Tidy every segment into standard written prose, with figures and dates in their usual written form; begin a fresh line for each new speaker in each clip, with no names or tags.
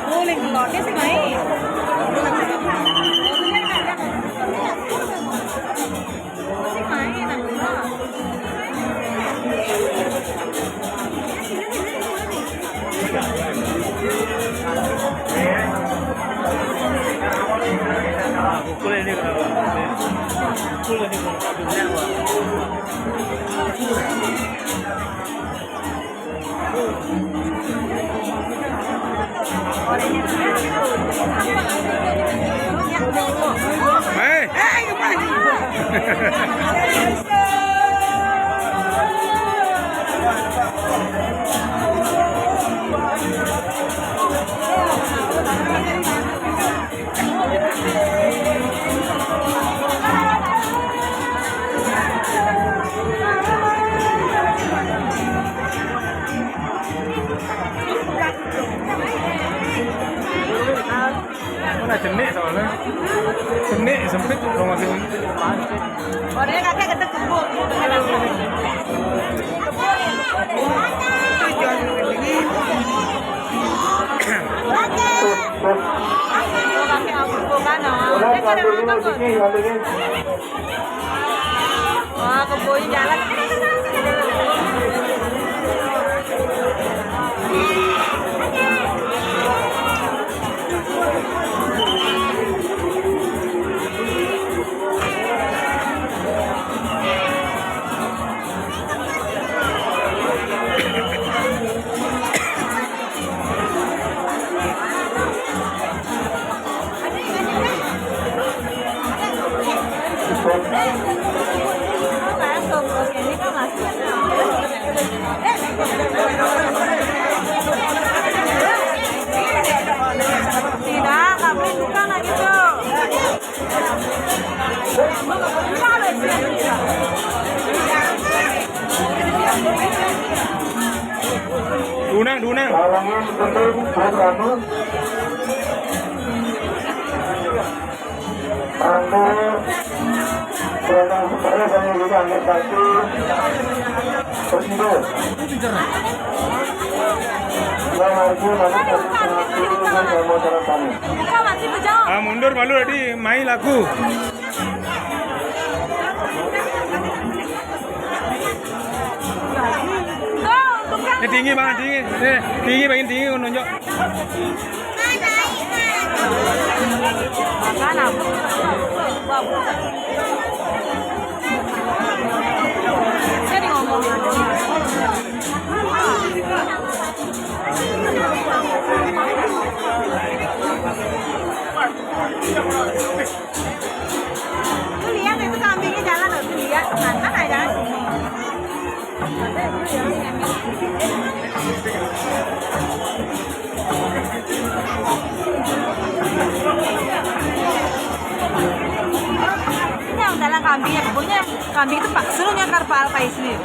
Boleh ngelotnya sih main. Masih main aku.
Pukul ini Mana jenik soalnya, jenik sempit dong masih.
Orangnya kakek kata kebun. Wah, kebun jalan. Tidak, nggak boleh buka nggak gitu.
Dunang. Mundur malu tadi main lagu. Ini tinggi banget tinggi. Tinggi makin tinggi nunjuk.
Makan apa? Saya ngomong. Tuh lihat itu kambingnya jalan loh, tuh lihat mana ada. Ini yang jalan kambingnya, pokoknya kambing itu pak seru nyakar pak Alpai sendiri.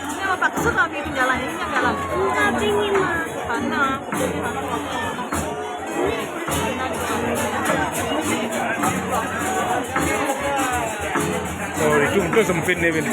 Ini apa pak seru kambing itu jalan ini yang jalan. Kambingnya mah. Mana?
Oh itu sempit nih, Bin.